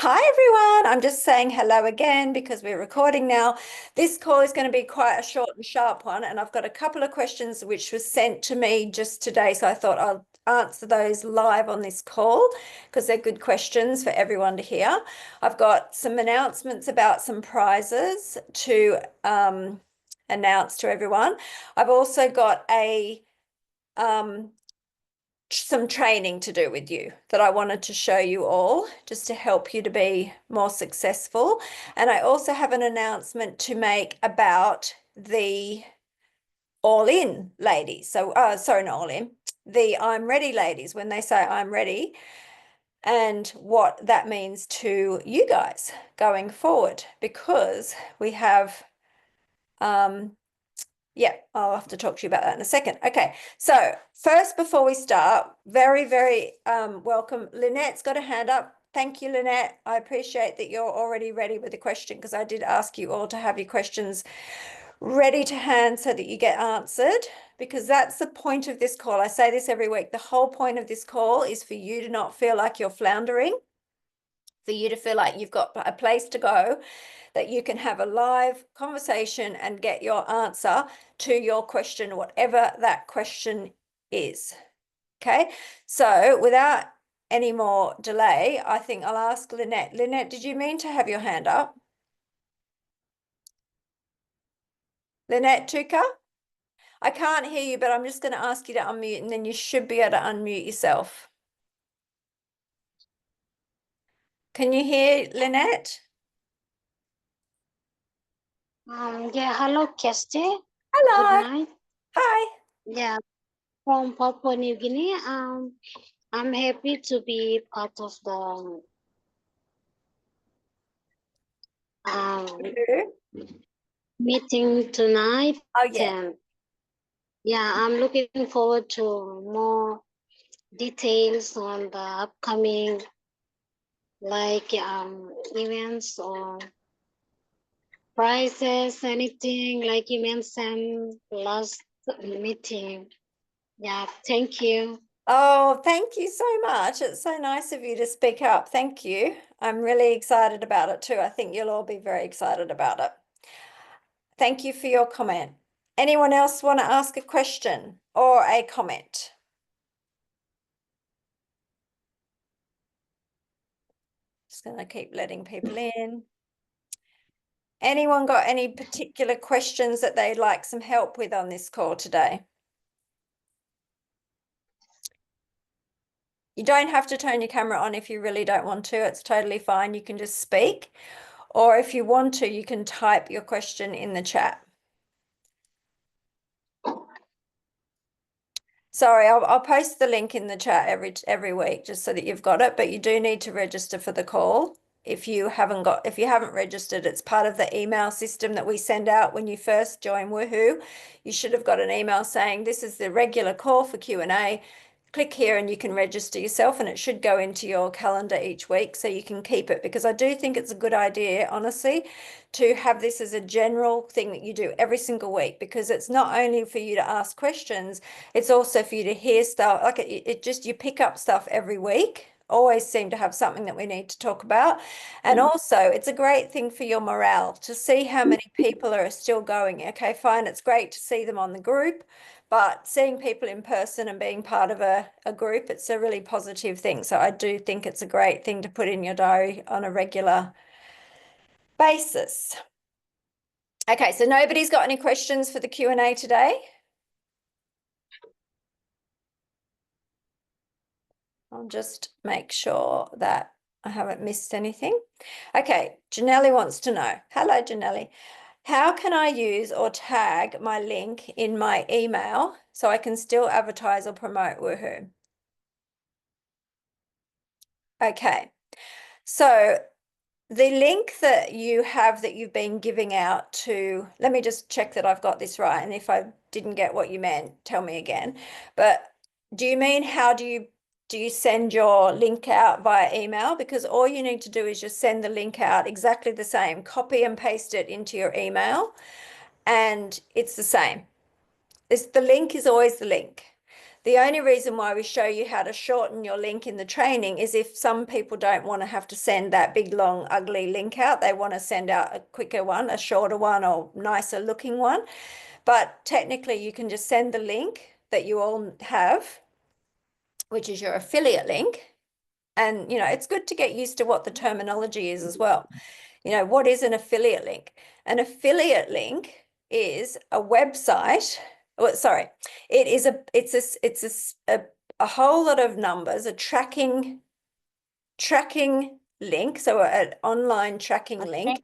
Hi everyone, I'm just saying hello again because we're recording now. This call is going to be quite a short and sharp one, and I've got a couple of questions which was sent to me just today, so I thought I'll answer those live on this call because they're good questions for everyone to hear. I've got some announcements about some prizes to announce to everyone. I've also got some training to do with you that I wanted to show you all just to help you to be more successful. And I also have an announcement to make about the All In ladies. So, sorry, not All In, the I'm Ready ladies, when they say I'm ready, and what that means to you guys going forward, because we have yeah, I'll have to talk to you about that in a second. Okay, so first, before we start, very, very welcome. Lynette's got a hand up. Thank you, Lynette. I appreciate that you're already ready with the question because I did ask you all to have your questions ready to hand so that you get answered, because that's the point of this call. I say this every week. The whole point of this call is for you to not feel like you're floundering, for you to feel like you've got a place to go, that you can have a live conversation and get your answer to your question, whatever that question is. Okay, so without any more delay, I think I'll ask Lynette. Lynette, did you mean to have your hand up? Lynette Tuka? I can't hear you, but I'm just going to ask you to unmute, and then you should be able to unmute yourself. Can you hear Lynette? Yeah, hello, Kirsty. Good Hello. night. Hi. Yeah, from Papua New Guinea. I'm happy to be part of the meeting tonight. Oh, yeah. And yeah, I'm looking forward to more details on the upcoming events or prizes, anything like you mentioned last meeting. Yeah, thank you. Oh, thank you so much. It's so nice of you to speak up. Thank you. I'm really excited about it too. I think you'll all be very excited about it. Thank you for your comment. Anyone else want to ask a question or a comment? Just going to keep letting people in. Anyone got any particular questions that they'd like some help with on this call today? You don't have to turn your camera on if you really don't want to. It's totally fine. You can just speak. Or if you want to, you can type your question in the chat. Sorry, I'll post the link in the chat every week just so that you've got it, but you do need to register for the call. If you haven't registered, it's part of the email system that we send out when you first join Woohoo. You should have got an email saying this is the regular call for Q&A. Click here and you can register yourself, and it should go into your calendar each week so you can keep it, because I do think it's a good idea, honestly, to have this as a general thing that you do every single week, because it's not only for you to ask questions, it's also for you to hear stuff. Like it just, you pick up stuff every week. Always seem to have something that we need to talk about. And also, it's a great thing for your morale to see how many people are still going. Okay, fine. It's great to see them on the group, but seeing people in person and being part of a group, it's a really positive thing. So I do think it's a great thing to put in your diary on a regular basis. Okay, so nobody's got any questions for the Q&A today? I'll just make sure that I haven't missed anything. Okay, Janelli wants to know. Hello, Janelli. How can I use or tag my link in my email so I can still advertise or promote Woohoo? Okay, so the link that you have that you've been giving out to, let me just check that I've got this right. And if I didn't get what you meant, tell me again. But do you mean how do you send your link out via email? Because all you need to do is just send the link out exactly the same, copy and paste it into your email, and it's the same. The link is always the link. The only reason why we show you how to shorten your link in the training is if some people don't want to have to send that big, long, ugly link out. They want to send out a quicker one, a shorter one, or nicer looking one. But technically, you can just send the link that you all have, which is your affiliate link. And, you know, it's good to get used to what the terminology is as well. You know, what is an affiliate link? An affiliate link is a website. Oh, sorry, it's a whole lot of numbers, a tracking link, so an online tracking link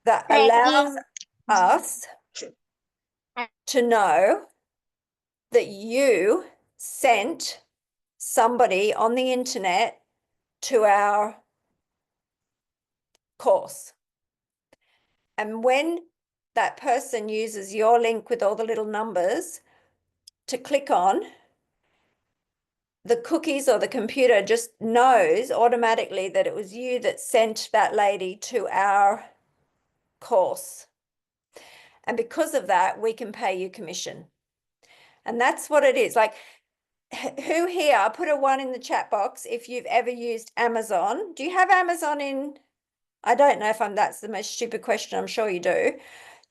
that allows us to know that you sent somebody on the internet to our course. And when that person uses your link with all the little numbers to click on, the cookies or the computer just knows automatically that it was you that sent that lady to our course. And because of that, we can pay you commission. And that's what it is. Like, who here, put a 1 in the chat box if you've ever used Amazon. Do you have Amazon in? I don't know if that's the most stupid question. I'm sure you do.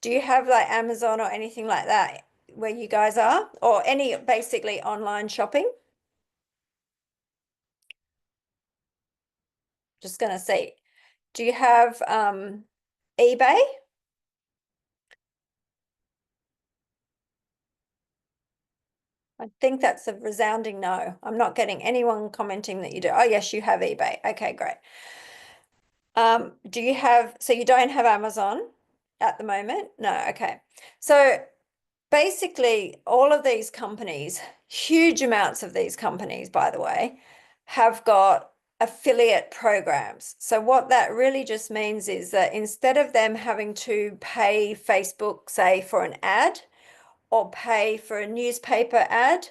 Do you have like Amazon or anything like that where you guys are, or any basically online shopping? Just going to say, do you have eBay? I think that's a resounding no. I'm not getting anyone commenting that you do. Oh, yes, you have eBay. Okay, great. Do you have, so you don't have Amazon at the moment? No, okay. So basically, all of these companies, huge amounts of these companies, by the way, have got affiliate programs. So what that really just means is that instead of them having to pay Facebook, say, for an ad, or pay for a newspaper ad,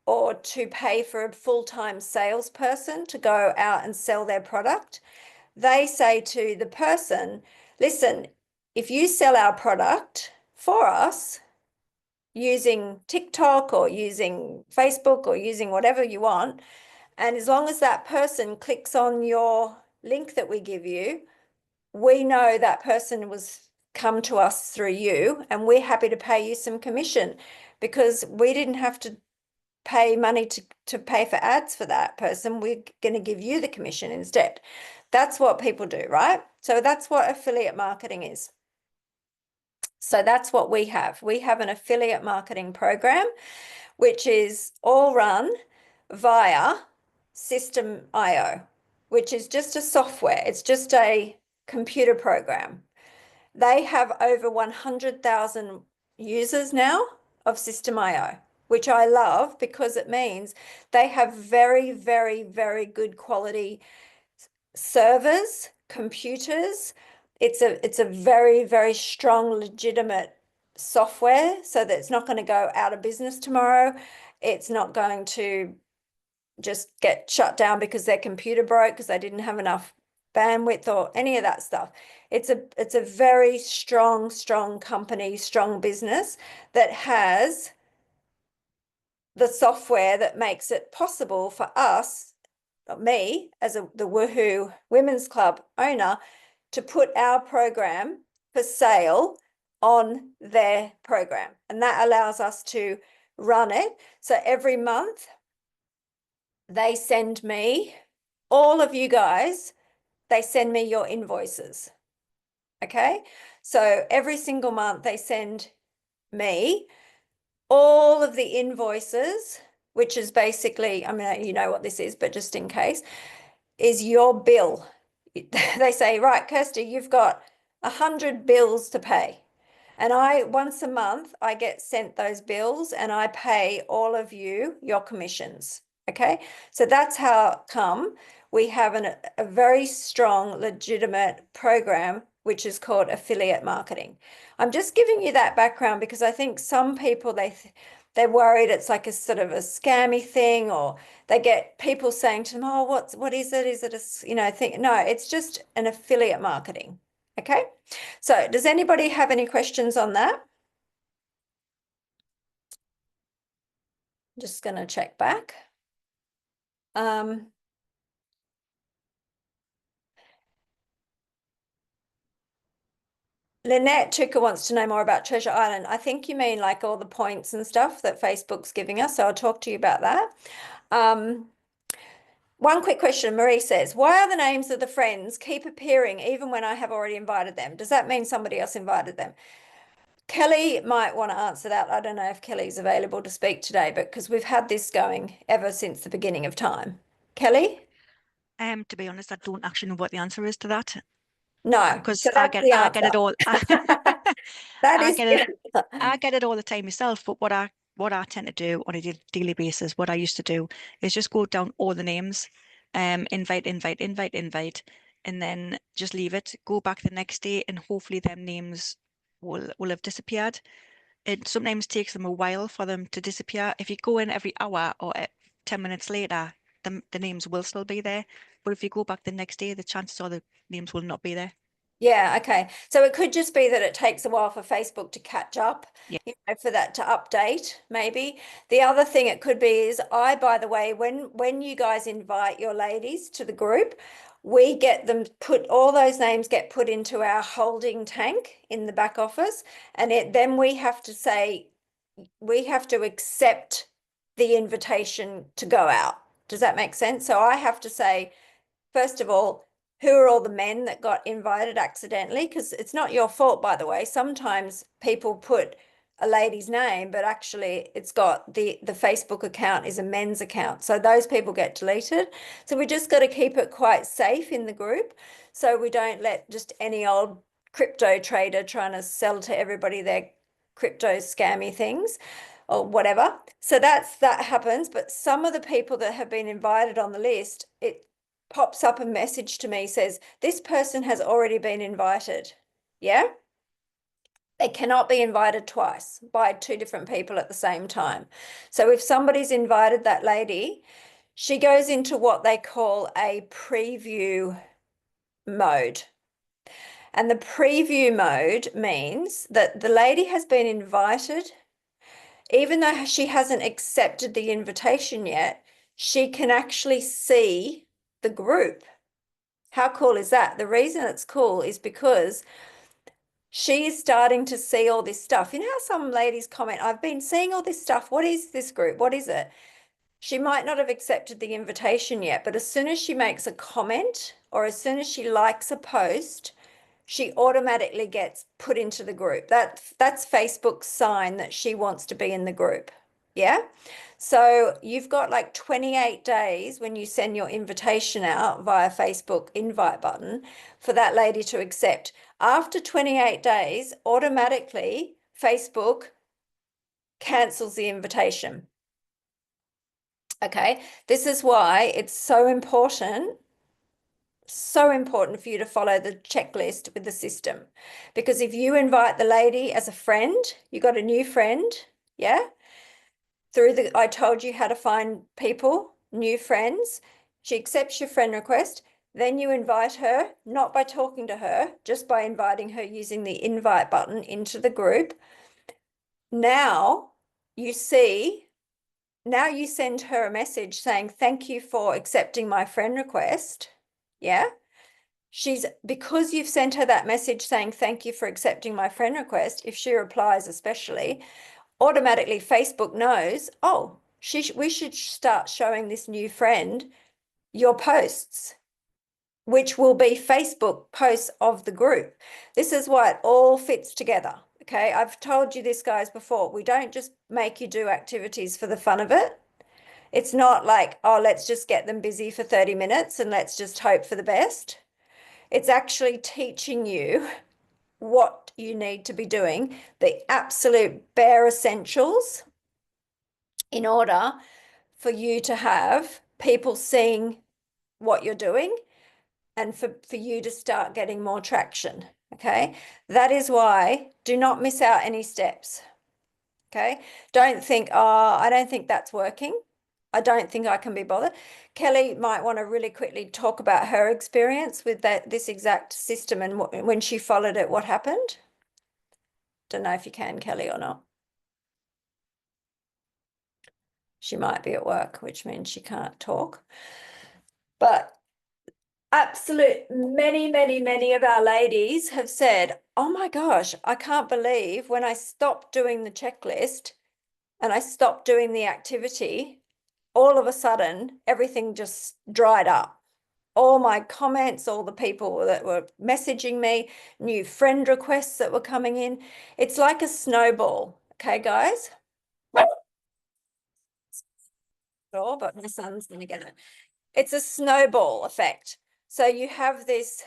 or to pay for a full-time salesperson to go out and sell their product, they say to the person, listen, if you sell our product for us using TikTok or using Facebook or using whatever you want, and as long as that person clicks on your link that we give you, we know that person was come to us through you, and we're happy to pay you some commission because we didn't have to pay money to pay for ads for that person. We're going to give you the commission instead. That's what people do, right? So that's what affiliate marketing is. So that's what we have. We have an affiliate marketing program, which is all run via System.io, which is just a software. It's just a computer program. They have over 100,000 users now of System.io, which I love because it means they have very, very, very good quality servers, computers. It's a very, very strong, legitimate software, so that it's not going to go out of business tomorrow. It's not going to just get shut down because their computer broke because they didn't have enough bandwidth or any of that stuff. It's a very strong company, strong business that has the software that makes it possible for us, me as the Woohoo Women's Club owner, to put our program for sale on their program. And that allows us to run it. So every month they send me, all of you guys, they send me your invoices. Okay. So every single month they send me all of the invoices, which is basically, I mean, you know what this is, but just in case, is your bill. They say, right, Kirsty, you've got 100 bills to pay. And once a month, I get sent those bills and I pay all of you your commissions. Okay. So that's how come we have a very strong, legitimate program, which is called affiliate marketing. I'm just giving you that background because I think some people, they're worried it's like a sort of a scammy thing, or they get people saying to them, oh, what is it? Is it a, thing? No, it's just an affiliate marketing. Okay. So does anybody have any questions on that? Just going to check back. Lynette Tucker wants to know more about Treasure Island. I think you mean like all the points and stuff that Facebook's giving us. So I'll talk to you about that. One quick question. Marie says, why are the names of the friends keep appearing even when I have already invited them? Does that mean somebody else invited them? Kelly might want to answer that. I don't know if Kelly's available to speak today, but because we've had this going ever since the beginning of time. Kelly? To be honest, I don't actually know what the answer is to that. No, because so that's the I get it answer. all. That I is get the it. answer. I get it all the time myself. But what I tend to do on a daily basis, what I used to do is just go down all the names, invite, and then just leave it. Go back the next day, and hopefully them names will have disappeared. It sometimes takes them a while for them to disappear. If you go in every hour or 10 minutes later, the names will still be there. But if you go back the next day, the chances are the names will not be there. Yeah, okay. So it could just be that it takes a while for Facebook to catch up, Yeah. you know, for that to update, maybe. The other thing it could be is by the way, when you guys invite your ladies to the group, we get them all those names get put into our holding tank in the back office, and then we have to say, we have to accept the invitation to go out. Does that make sense? So I have to say, first of all, who are all the men that got invited accidentally? Because it's not your fault, by the way. Sometimes people put a lady's name, but actually it's got the Facebook account is a men's account. So those people get deleted. So we just got to keep it quite safe in the group. So we don't let just any old crypto trader trying to sell to everybody their crypto scammy things or whatever. So that happens. But some of the people that have been invited on the list, it pops up a message to me, says this person has already been invited. Yeah, they cannot be invited twice by two different people at the same time. So if somebody's invited that lady, she goes into what they call a preview mode. And the preview mode means that the lady has been invited, even though she hasn't accepted the invitation yet, she can actually see the group. How cool is that? The reason it's cool is because she is starting to see all this stuff. You know how some ladies comment, I've been seeing all this stuff. What is this group? What is it? She might not have accepted the invitation yet, but as soon as she makes a comment or as soon as she likes a post, she automatically gets put into the group. That's Facebook's sign that she wants to be in the group. Yeah. So you've got like 28 days when you send your invitation out via Facebook invite button for that lady to accept. After 28 days, automatically Facebook cancels the invitation. Okay. This is why it's so important for you to follow the checklist with the system. Because if you invite the lady as a friend, you got a new friend, yeah? I told you how to find people, new friends. She accepts your friend request. Then you invite her, not by talking to her, just by inviting her using the invite button into the group. Now you send her a message saying, thank you for accepting my friend request. Yeah. Because you've sent her that message saying, thank you for accepting my friend request, if she replies especially, automatically Facebook knows, oh, we should start showing this new friend your posts, which will be Facebook posts of the group. This is why it all fits together. Okay, I've told you this, guys, before. We don't just make you do activities for the fun of it. It's not like, oh, let's just get them busy for 30 minutes and let's just hope for the best. It's actually teaching you what you need to be doing, the absolute bare essentials, in order for you to have people seeing what you're doing and for you to start getting more traction. Okay. That is why do not miss out any steps. Okay. Don't think, oh, I don't think that's working. I don't think I can be bothered. Kelly might want to really quickly talk about her experience with this exact system and when she followed it, what happened. Don't know if you can, Kelly, or not. She might be at work, which means she can't talk. But many of our ladies have said, oh my gosh, I can't believe when I stopped doing the checklist and I stopped doing the activity, all of a sudden everything just dried up. All my comments, all the people that were messaging me, new friend requests that were coming in. It's like a snowball. Okay, guys? Sure, but my son's going to get it. It's a snowball effect. So you have this,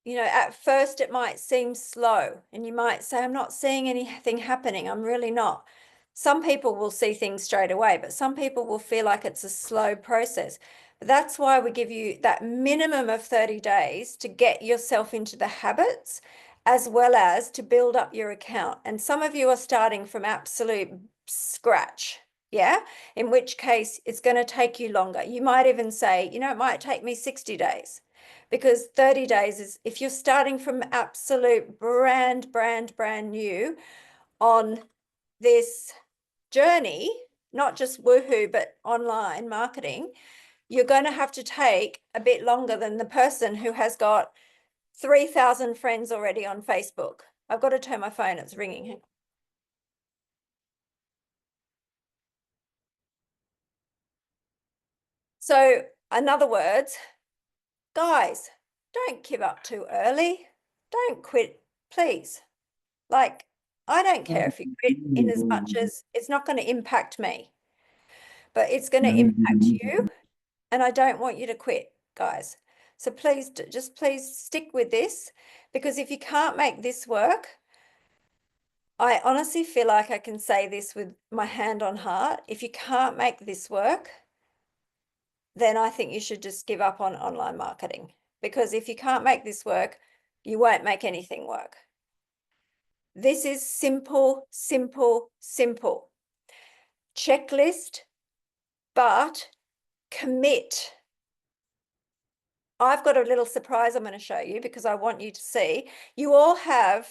you know, at first it might seem slow and you might say, I'm not seeing anything happening. I'm really not. Some people will see things straight away, but some people will feel like it's a slow process. That's why we give you that minimum of 30 days to get yourself into the habits as well as to build up your account. And some of you are starting from absolute scratch. Yeah. In which case it's going to take you longer. You might even say, you know, it might take me 60 days. Because 30 days is, if you're starting from absolute brand new on this journey, not just woohoo, but online marketing, you're going to have to take a bit longer than the person who has got 3,000 friends already on Facebook. I've got to turn my phone, it's ringing. So, in other words, guys, don't give up too early. Don't quit, please. Like, I don't care if you quit in as much as it's not going to impact me, but it's going to impact you. And I don't want you to quit, guys. So please, just please stick with this, because if you can't make this work, I honestly feel like I can say this with my hand on heart. If you can't make this work, then I think you should just give up on online marketing, because if you can't make this work, you won't make anything work. This is simple, simple, simple. Checklist, but commit. I've got a little surprise I'm going to show you because I want you to see. You all have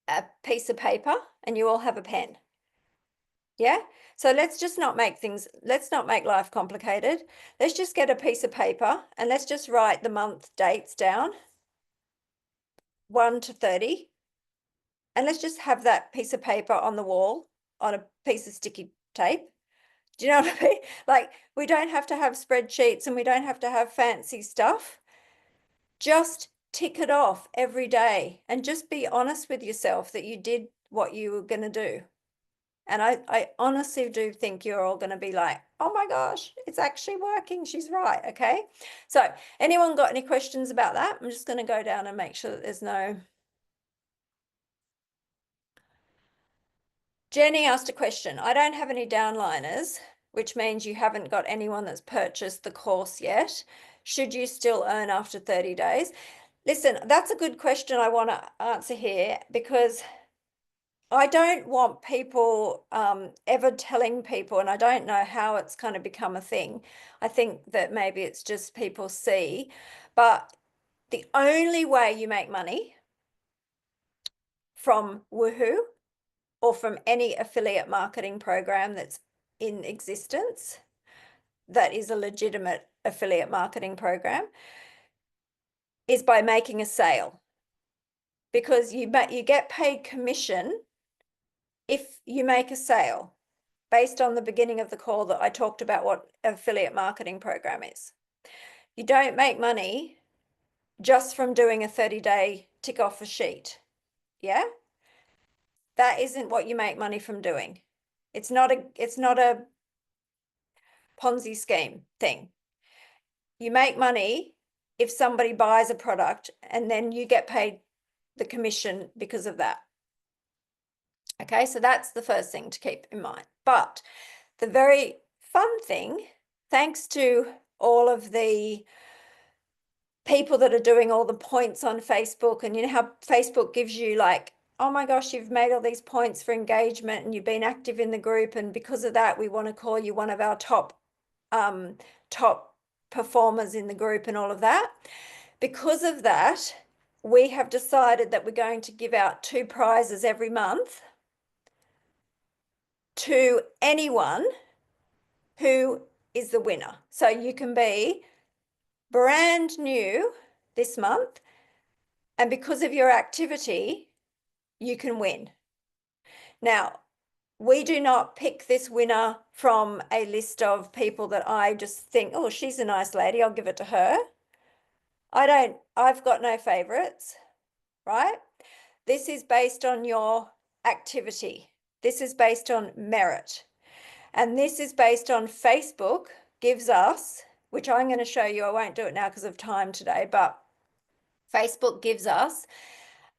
a piece of paper and you all have a pen. Yeah. So let's just not make let's not make life complicated. Let's just get a piece of paper and let's just write the month dates down, 1 to 30. And let's just have that piece of paper on the wall on a piece of sticky tape. Do you know what I mean? Like, we don't have to have spreadsheets and we don't have to have fancy stuff. Just tick it off every day and just be honest with yourself that you did what you were going to do. And I honestly do think you're all going to be like, oh my gosh, it's actually working. She's right. Okay. So anyone got any questions about that? I'm just going to go down and make sure that there's no. Jenny asked a question. I don't have any downliners, which means you haven't got anyone that's purchased the course yet. Should you still earn after 30 days? Listen, that's a good question I want to answer here, because I don't want people ever telling people, and I don't know how it's kind of become a thing. I think that maybe it's just people see, but the only way you make money from Woohoo or from any affiliate marketing program that's in existence that is a legitimate affiliate marketing program is by making a sale, because you get paid commission if you make a sale, based on the beginning of the call that I talked about what affiliate marketing program is. You don't make money just from doing a 30-day tick off a sheet. Yeah? That isn't what you make money from doing. It's not a Ponzi scheme thing. You make money if somebody buys a product and then you get paid the commission because of that. Okay, so that's the first thing to keep in mind. But the very fun thing, thanks to all of the people that are doing all the points on Facebook, and you know how Facebook gives you like, oh my gosh, you've made all these points for engagement and you've been active in the group, and because of that, we want to call you one of our top performers in the group and all of that. Because of that, we have decided that we're going to give out 2 prizes every month to anyone who is the winner. So you can be brand new this month, and because of your activity, you can win. Now, we do not pick this winner from a list of people that I just think, oh, she's a nice lady, I'll give it to her. I've got no favorites, right? This is based on your activity. This is based on merit. And this is based on Facebook gives us, which I'm going to show you, I won't do it now because of time today, but Facebook gives us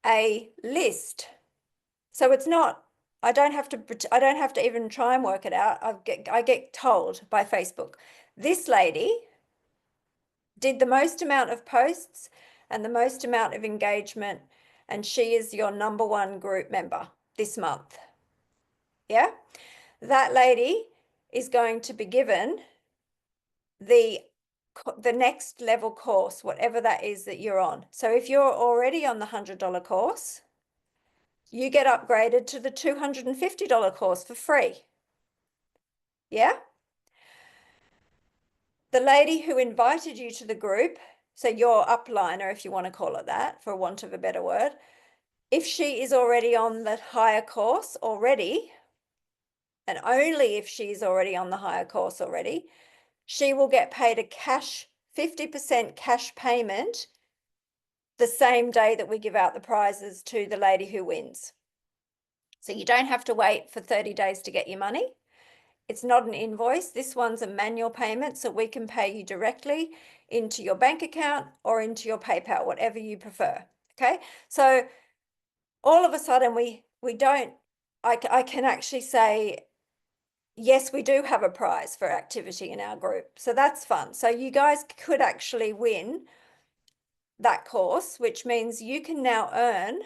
a list. So it's not, I don't have to even try and work it out. I get told by Facebook, this lady did the most amount of posts and the most amount of engagement, and she is your #1 group member this month. Yeah, that lady is going to be given the next level course, whatever that is that you're on. So if you're already on the $100 course, you get upgraded to the $250 course for free. Yeah? The lady who invited you to the group, so your upliner, if you want to call it that, for want of a better word, if she is already on the higher course already, and only if she's already on the higher course already, she will get paid a 50% cash payment the same day that we give out the prizes to the lady who wins. So you don't have to wait for 30 days to get your money. It's not an invoice. This one's a manual payment, so we can pay you directly into your bank account or into your PayPal, whatever you prefer. Okay, so all of a sudden I can actually say, yes, we do have a prize for activity in our group. So that's fun. So you guys could actually win that course, which means you can now earn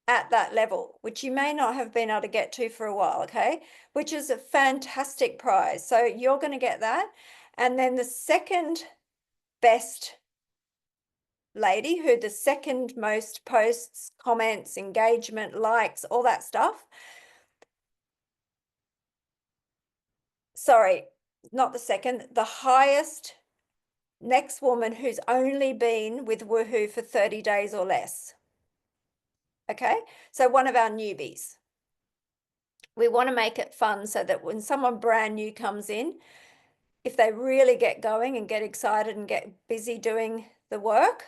at that level, which you may not have been able to get to for a while, okay? Which is a fantastic prize. So you're going to get that. And then the second best lady, who the second most posts, comments, engagement, likes, all that stuff. Sorry, not the second, the highest next woman who's only been with Woohoo for 30 days or less. Okay, so one of our newbies. We want to make it fun so that when someone brand new comes in, if they really get going and get excited and get busy doing the work,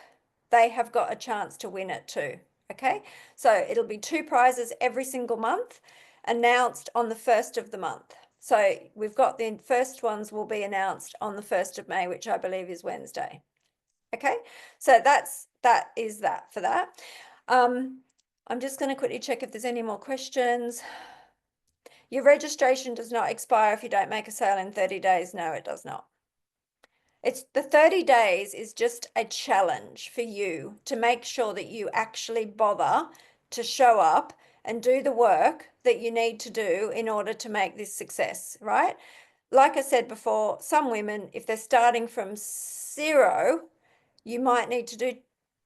they have got a chance to win it too. Okay, so it'll be 2 prizes every single month, announced on the 1st of the month. So we've got the first ones will be announced on the 1st of May, which I believe is Wednesday. Okay, so that is that for that. I'm just going to quickly check if there's any more questions. Your registration does not expire if you don't make a sale in 30 days. No, it does not. It's the 30 days is just a challenge for you to make sure that you actually bother to show up and do the work that you need to do in order to make this success, right? Like I said before, some women, if they're starting from 0, you might need to do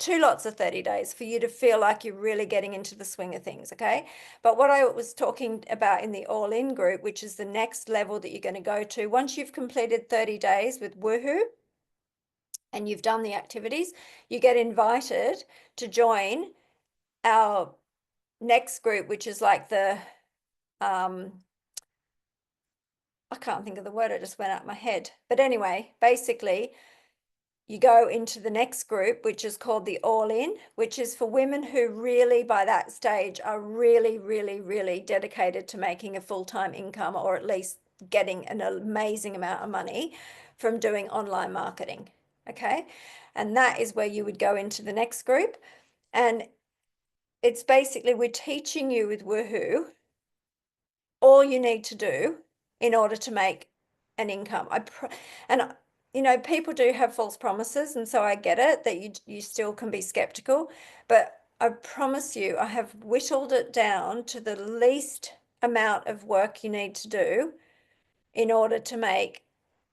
2 lots of 30 days for you to feel like you're really getting into the swing of things, okay? But what I was talking about in the all-in group, which is the next level that you're going to go to, once you've completed 30 days with Woohoo and you've done the activities, you get invited to join our next group, which is like the, I can't think of the word, it just went out my head. But anyway, basically, you go into the next group, which is called the All-In, which is for women who really, by that stage, are really, really, really dedicated to making a full-time income, or at least getting an amazing amount of money from doing online marketing, okay? And that is where you would go into the next group. And it's basically, we're teaching you with Woohoo all you need to do in order to make an income. And you know, people do have false promises, and so I get it that you still can be skeptical, but I promise you, I have whittled it down to the least amount of work you need to do in order to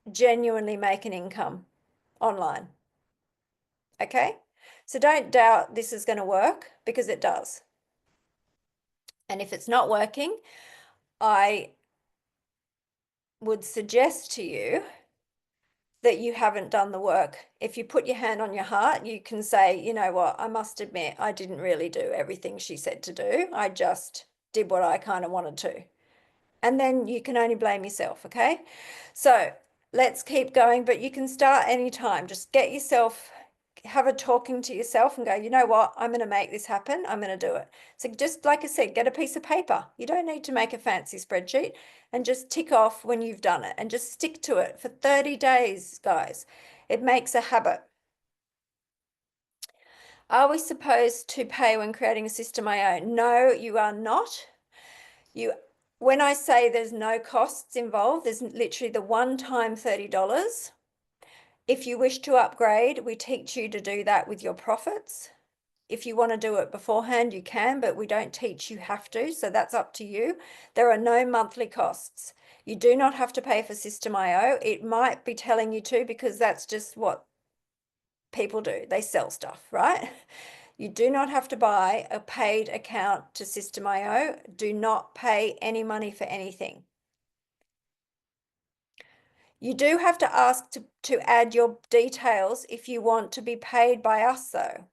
genuinely make an income online. Okay, so don't doubt this is going to work, because it does. And if it's not working, I would suggest to you that you haven't done the work. If you put your hand on your heart, you can say, you know what, I must admit, I didn't really do everything she said to do. I just did what I kind of wanted to. And then you can only blame yourself, okay? So let's keep going, but you can start anytime. Just get yourself, have a talking to yourself and go, you know what, I'm going to make this happen. I'm going to do it. So just like I said, get a piece of paper. You don't need to make a fancy spreadsheet, and just tick off when you've done it and just stick to it for 30 days, guys. It makes a habit. Are we supposed to pay when creating a system I own? No, you are not. When I say there's no costs involved, there's literally the one-time $30. If you wish to upgrade, we teach you to do that with your profits. If you want to do it beforehand, you can, but we don't teach you have to, so that's up to you. There are no monthly costs. You do not have to pay for System.io. It might be telling you to, because that's just what people do. They sell stuff, right? You do not have to buy a paid account to System.io. Do not pay any money for anything. You do have to ask to add your details if you want to be paid by us, though.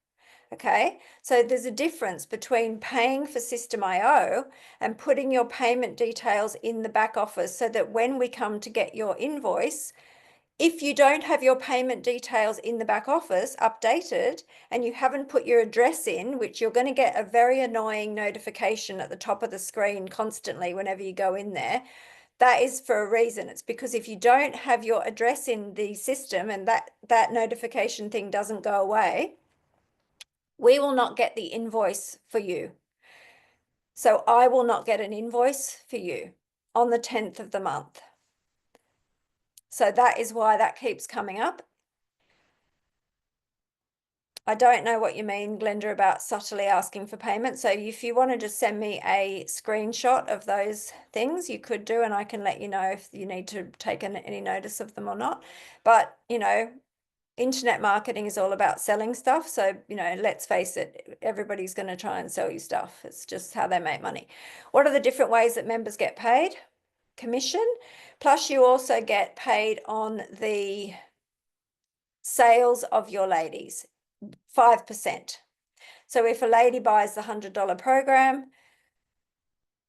Okay, so there's a difference between paying for System.io and putting your payment details in the back office, so that when we come to get your invoice, if you don't have your payment details in the back office updated and you haven't put your address in, which you're going to get a very annoying notification at the top of the screen constantly whenever you go in there, that is for a reason. It's because if you don't have your address in the system and that notification thing doesn't go away, we will not get the invoice for you. So I will not get an invoice for you on the 10th of the month. So that is why that keeps coming up. I don't know what you mean, Glenda, about subtly asking for payment. So if you want to just send me a screenshot of those things, you could do, and I can let you know if you need to take any notice of them or not. But, you know, internet marketing is all about selling stuff. So, you know, let's face it, everybody's going to try and sell you stuff. It's just how they make money. What are the different ways that members get paid? Commission, plus you also get paid on the sales of your ladies, 5%. So if a lady buys the $100 program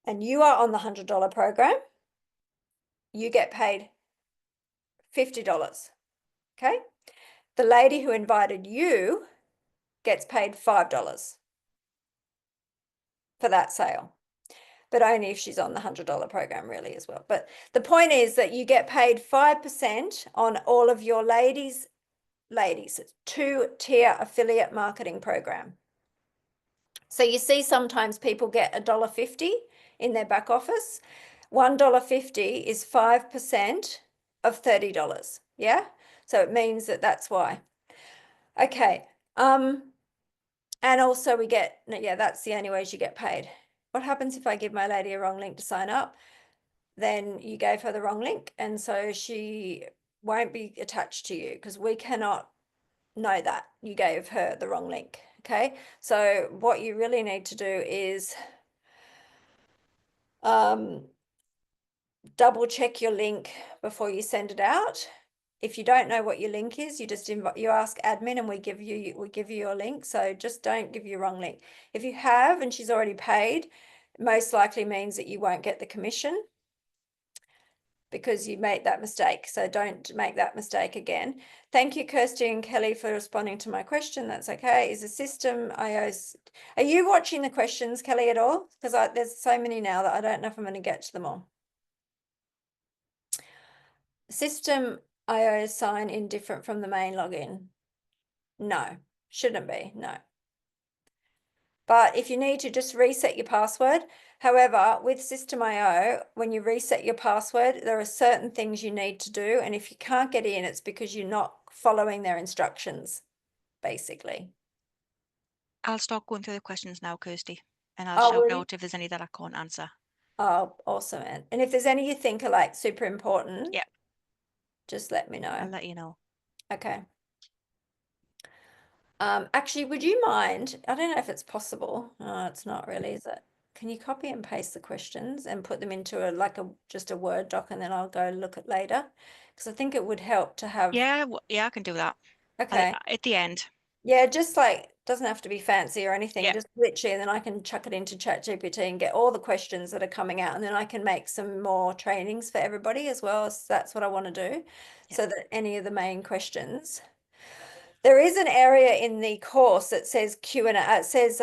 and you are on the $100 program, you get paid $50. Okay. The lady who invited you gets paid $5 for that sale, but only if she's on the $100 program really as well. But the point is that you get paid 5% on all of your ladies, it's 2-tier affiliate marketing program. So you see sometimes people get $1.50 in their back office. $1.50 is 5% of $30. Yeah. So it means that that's why. Okay. And also we get, yeah, that's the only ways you get paid. What happens if I give my lady a wrong link to sign up? Then you gave her the wrong link, and so she won't be attached to you, because we cannot know that you gave her the wrong link. Okay, so what you really need to do is double check your link before you send it out. If you don't know what your link is, you just you ask admin and we give you your link. So just don't give your wrong link. If you have and she's already paid, most likely means that you won't get the commission, because you made that mistake. So don't make that mistake again. Thank you, Kirsty and Kelly, for responding to my question. That's okay. Is the System.io... Are you watching the questions, Kelly, at all? Because there's so many now that I don't know if I'm going to get to them all. System.io sign in different from the main login? No, shouldn't be, no. But if you need to, just reset your password. However, with System.io, when you reset your password, there are certain things you need to do. And if you can't get in, it's because you're not following their instructions, basically. I'll start going through the questions now, Kirsty, and Oh, I'll shout will you? out if there's any that I can't answer. Oh, awesome. And if there's any you think are like super important, Yeah, just let me know. I'll let you know. Okay. Actually, would you mind? I don't know if it's possible. No, it's not really, is it? can you copy and paste the questions and put them into just a Word doc, and then I'll go look at later? Because I think it would help to have. Yeah, yeah, I can do that. Okay. At the end. Yeah, just like doesn't have to be fancy or anything, Yeah. just literally, and then I can chuck it into ChatGPT and get all the questions that are coming out, and then I can make some more trainings for everybody as well. So that's what I want to do, so that any of the main questions. There is an area in the course that says Q&A. It says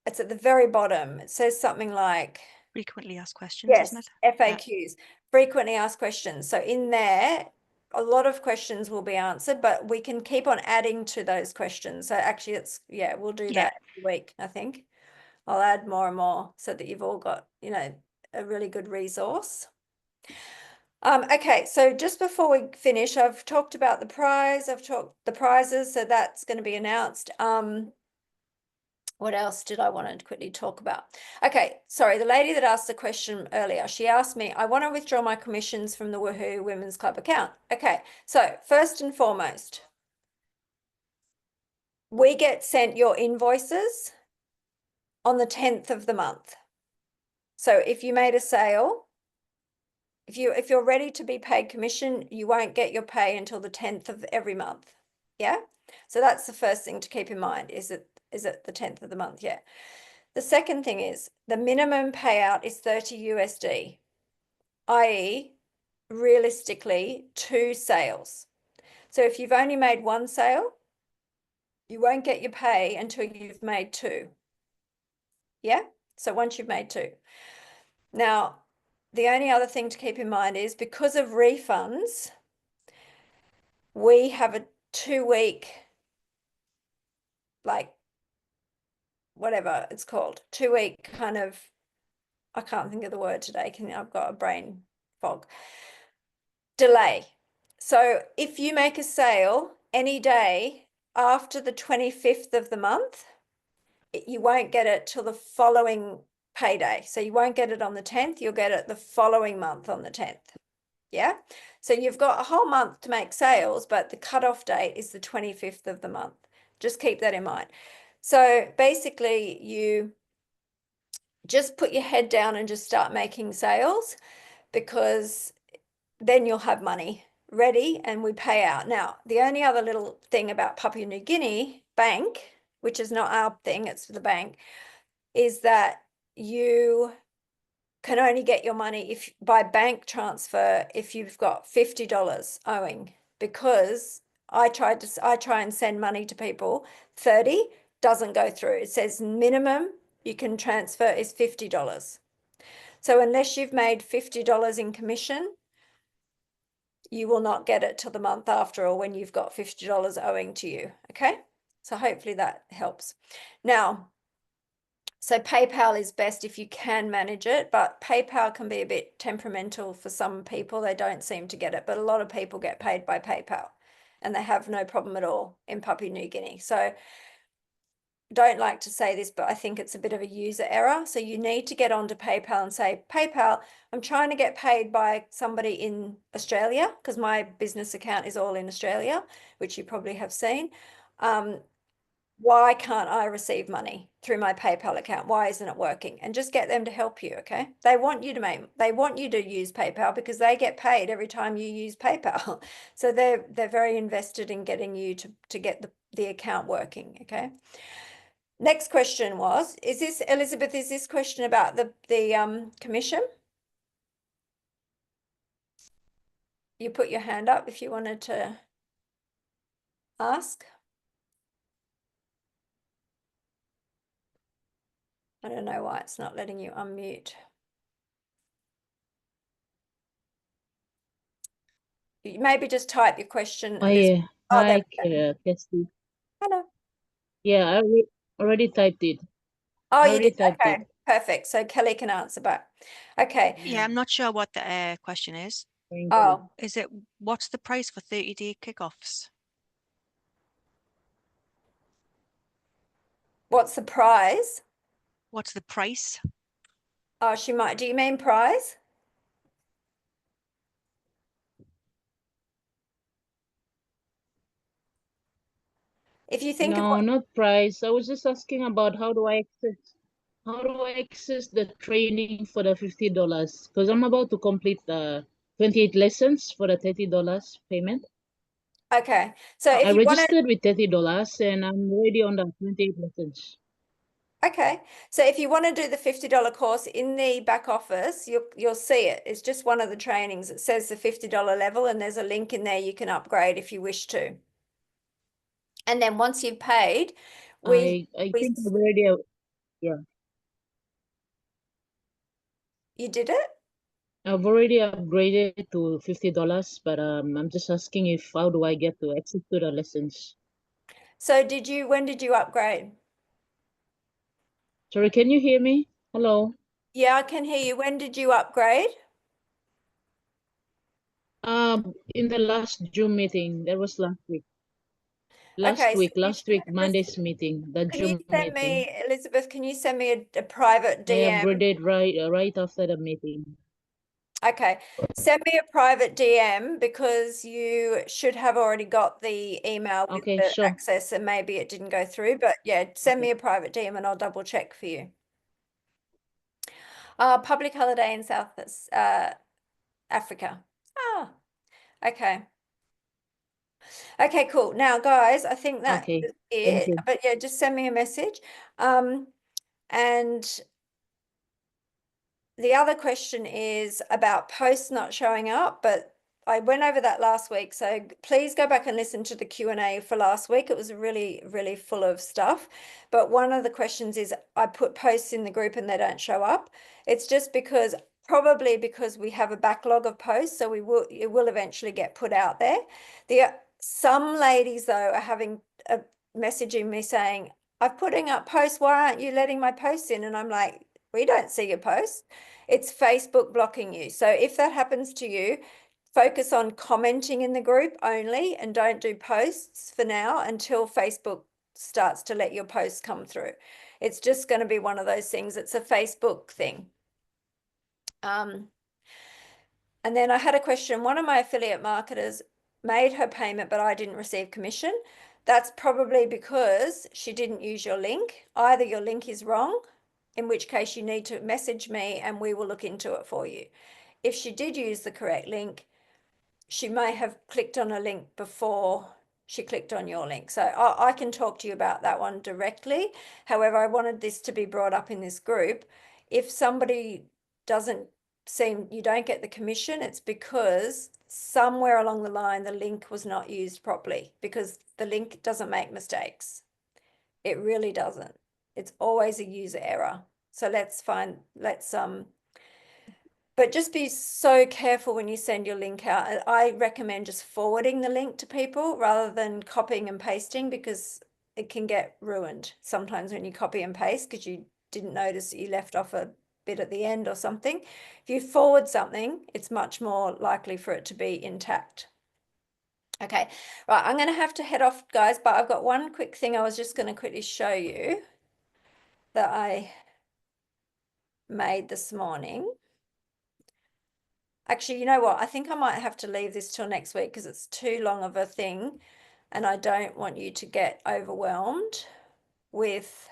it's at the very bottom. It says something like Frequently asked questions, yes, isn't it? FAQs, frequently asked questions. So in there, a lot of questions will be answered, but we can keep on adding to those questions. So actually we'll do Yeah. that every week, I think. I'll add more and more so that you've all got, a really good resource. Okay, so just before we finish, I've talked about the prize, I've talked the prizes, so that's going to be announced. What else did I want to quickly talk about? Okay, sorry, the lady that asked the question earlier, she asked me, I want to withdraw my commissions from the Woohoo Women's Club account. Okay, so first and foremost, we get sent your invoices on the 10th of the month. So if you made a sale, if you're ready to be paid commission, you won't get your pay until the 10th of every month. Yeah? So that's the first thing to keep in mind, is it the 10th of the month? Yeah. The second thing is the minimum payout is 30 USD, i.e. realistically 2 sales. So if you've only made 1 sale, you won't get your pay until you've made 2. Yeah? So once you've made 2. Now, the only other thing to keep in mind is because of refunds, we have a 2-week, like, whatever it's called, 2-week kind of, I can't think of the word today. I've got a brain fog. Delay. So if you make a sale any day after the 25th of the month, you won't get it till the following payday. So you won't get it on the 10th, you'll get it the following month on the 10th. Yeah. So you've got a whole month to make sales, but the cutoff date is the 25th of the month. Just keep that in mind. So basically you just put your head down and just start making sales, because then you'll have money ready and we pay out. Now, the only other little thing about Papua New Guinea Bank, which is not our thing, it's the bank, is that you can only get your money by bank transfer if you've got $50 owing, because I try and send money to people, 30 doesn't go through. It says minimum you can transfer is $50. So unless you've made $50 in commission, you will not get it till the month after, or when you've got $50 owing to you. Okay, so hopefully that helps. Now, so PayPal is best if you can manage it, but PayPal can be a bit temperamental for some people. They don't seem to get it, but a lot of people get paid by PayPal and they have no problem at all in Papua New Guinea. So don't like to say this, but I think it's a bit of a user error. So you need to get onto PayPal and say, PayPal, I'm trying to get paid by somebody in Australia, because my business account is all in Australia, which you probably have seen. Why can't I receive money through my PayPal account? Why isn't it working? And just get them to help you, okay? They want you to use PayPal because they get paid every time you use PayPal. So they're very invested in getting you to get the account working, okay? Next question was, Elizabeth, is this question about the commission? You put your hand up if you wanted to ask. I don't know why it's not letting you unmute. You maybe just type your question, Elizabeth. Oh, there Hi, we go. Kirsty. Hello. Yeah, I already typed it. Oh, I you already did? typed Okay, it. perfect. So Kelly can answer back. Okay. Yeah, I'm not sure what the question is. Oh, Is it, what's the price for 30-day kickoffs? what's the prize? What's the price? Oh, do you mean prize? If you think of No, what, not price. I was just asking about how do I access the training for the $50? Because I'm about to complete the 28 lessons for the $30 payment. okay. So I if you want to, registered with $30 and I'm already on the 28 lessons. okay. So if you want to do the $50 course in the back office, you'll see it. It's just one of the trainings. It says the $50 level and there's a link in there you can upgrade if you wish to. And then once you've paid, I we think I've already, yeah, you did it? I've already upgraded to $50, but I'm just asking if how do I get to access to the lessons? So when did you upgrade? Sorry, can you hear me? Hello. Yeah, I can hear you. When did you upgrade? In the last Zoom meeting, that was last week. Okay, so Last week, Monday's meeting, the can you Zoom send meeting. me, Elizabeth, can you send me a private I DM? upgraded right after the meeting. Okay, send me a private DM because you should have already got the email with Okay, the sure. access and maybe it didn't go through, but yeah, send me Okay. a private DM and I'll double check for you. Public holiday in South Africa. Ah, okay. Okay, cool. Now, guys, I think that Okay, is thank it. you. But yeah, just send me a message. And the other question is about posts not showing up, but I went over that last week. So please go back and listen to the Q&A for last week. It was really, really full of stuff. But one of the questions is I put posts in the group and they don't show up. It's just probably because we have a backlog of posts. So it will eventually get put out there. Some ladies though are having messaging me saying, I'm putting up posts. Why aren't you letting my posts in? And I'm like, we don't see your posts. It's Facebook blocking you. So if that happens to you, focus on commenting in the group only and don't do posts for now until Facebook starts to let your posts come through. It's just going to be one of those things. It's a Facebook thing. And then I had a question. One of my affiliate marketers made her payment, but I didn't receive commission. That's probably because she didn't use your link. Either your link is wrong, in which case you need to message me and we will look into it for you. If she did use the correct link, she may have clicked on a link before she clicked on your link. So I can talk to you about that one directly. However, I wanted this to be brought up in this group. If somebody you don't get the commission, it's because somewhere along the line the link was not used properly, because the link doesn't make mistakes. It really doesn't. It's always a user error. So but just be so careful when you send your link out. I recommend just forwarding the link to people rather than copying and pasting, because it can get ruined sometimes when you copy and paste because you didn't notice that you left off a bit at the end or something. If you forward something, it's much more likely for it to be intact. Okay, right, I'm going to have to head off, guys, but I've got one quick thing I was just going to quickly show you that I made this morning. Actually, you know what? I think I might have to leave this till next week because it's too long of a thing and I don't want you to get overwhelmed with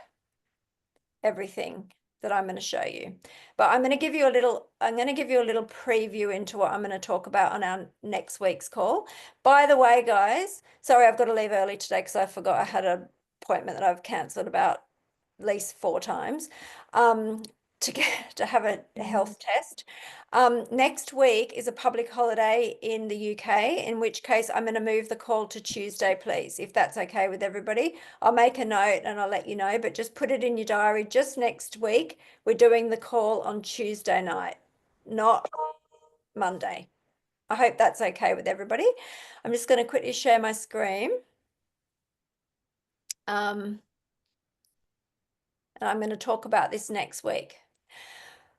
everything that I'm going to show you. But I'm going to give you a little preview into what I'm going to talk about on our next week's call. By the way, guys, sorry, I've got to leave early today because I forgot I had an appointment that I've cancelled about at least 4 times. To have a health test. Next week is a public holiday in the UK, in which case I'm going to move the call to Tuesday, please, if that's okay with everybody. I'll make a note and I'll let you know, but just put it in your diary. Just next week, we're doing the call on Tuesday night, not Monday. I hope that's okay with everybody. I'm just going to quickly share my screen. And I'm going to talk about this next week.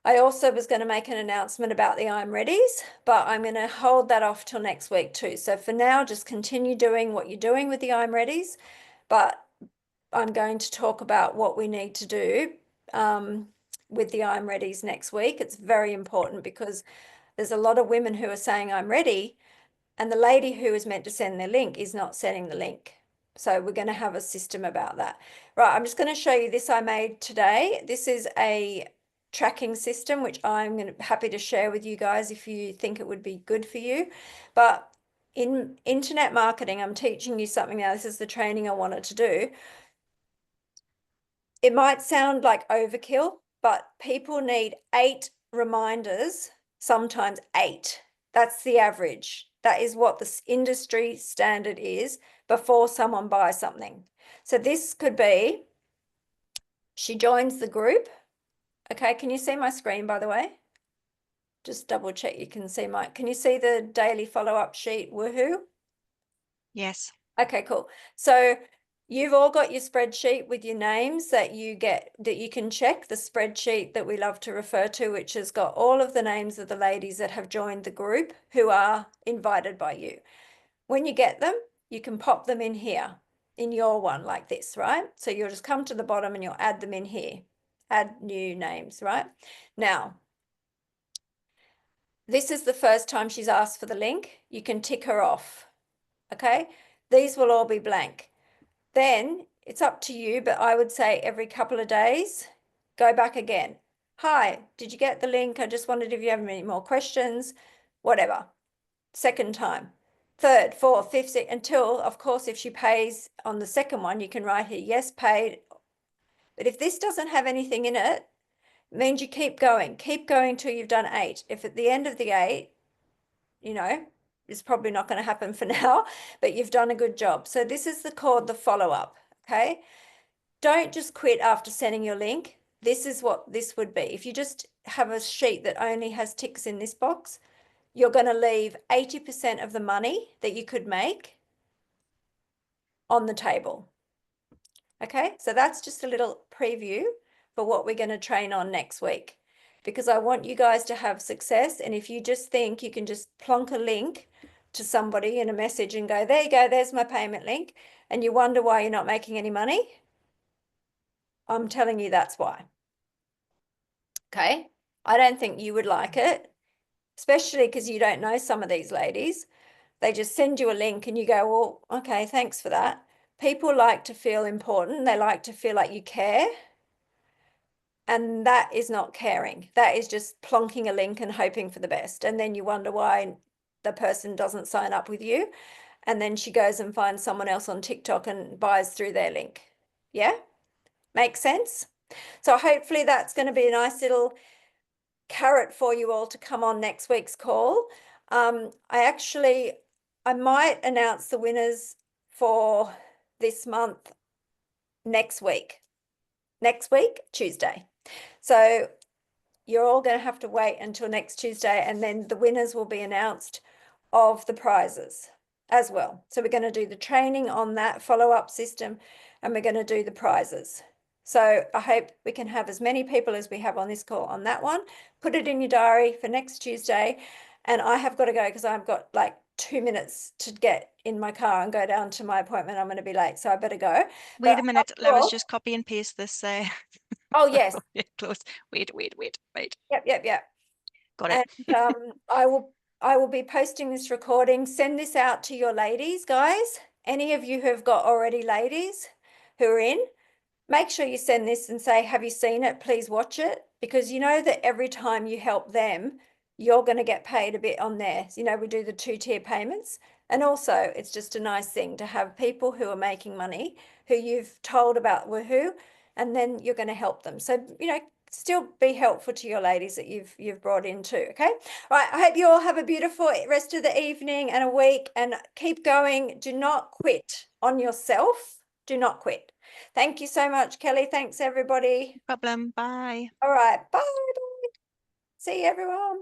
I also was going to make an announcement about the I'm Readies, but I'm going to hold that off till next week too. So for now, just continue doing what you're doing with the I'm Readies, but I'm going to talk about what we need to do with the I'm Readies next week. It's very important because there's a lot of women who are saying I'm ready, and the lady who is meant to send their link is not sending the link. So we're going to have a system about that. Right, I'm just going to show you this I made today. This is a tracking system, which I'm happy to share with you guys if you think it would be good for you. But in internet marketing, I'm teaching you something now. This is the training I wanted to do. It might sound like overkill, but people need 8 reminders, sometimes 8. That's the average. That is what the industry standard is before someone buys something. So this could be, she joins the group. Okay, can you see my screen, by the way? Just double check you can see can you see the daily follow-up sheet? Woohoo. Yes. Okay, cool. So you've all got your spreadsheet with your names that you can check, the spreadsheet that we love to refer to, which has got all of the names of the ladies that have joined the group who are invited by you. When you get them, you can pop them in here in your one like this, right? So you'll just come to the bottom and you'll add them in here, add new names, right? Now, this is the first time she's asked for the link. You can tick her off, okay? These will all be blank. Then it's up to you, but I would say every couple of days, go back again. Hi, did you get the link? I just wondered if you have any more questions, whatever. Second time, third, fourth, fifth, sixth, until, of course, if she pays on the second one, you can write here, yes, paid. But if this doesn't have anything in it, it means you keep going till you've done 8. If at the end of the 8, you know, it's probably not going to happen for now, but you've done a good job. So this is called the follow-up, okay? Don't just quit after sending your link. This is what this would be. If you just have a sheet that only has ticks in this box, you're going to leave 80% of the money that you could make on the table. Okay, so that's just a little preview for what we're going to train on next week, because I want you guys to have success. And if you just think you can just plonk a link to somebody in a message and go, there you go, there's my payment link, and you wonder why you're not making any money, I'm telling you that's why. Okay, I don't think you would like it, especially because you don't know some of these ladies. They just send you a link and you go, well, okay, thanks for that. People like to feel important. They like to feel like you care. And that is not caring. That is just plonking a link and hoping for the best. And then you wonder why the person doesn't sign up with you. And then she goes and finds someone else on TikTok and buys through their link. Yeah? Makes sense? So hopefully that's going to be a nice little carrot for you all to come on next week's call. I might announce the winners for this month next week, Tuesday. So you're all going to have to wait until next Tuesday, and then the winners will be announced of the prizes as well. So we're going to do the training on that follow-up system, and we're going to do the prizes. So I hope we can have as many people as we have on this call on that one. Put it in your diary for next Tuesday. And I have got to go because I've got like 2 minutes to get in my car and go down to my appointment. I'm going to be late, so I better go. Wait a minute. Let us just copy and paste this. Oh, yes. Close. Wait. Yep. Got it. And I will be posting this recording. Send this out to your ladies, guys. Any of you who have got already ladies who are in, make sure you send this and say, have you seen it? Please watch it. Because you know that every time you help them, you're going to get paid a bit on there. You know, we do the 2-tier payments. And also, it's just a nice thing to have people who are making money, who you've told about Woohoo, and then you're going to help them. So, you know, still be helpful to your ladies that you've brought in too, okay? All right, I hope you all have a beautiful rest of the evening and a week, and keep going. Do not quit on yourself. Do not quit. Thank you so much, Kelly. Thanks, everybody. No problem. Bye. All right, bye. See you, everyone.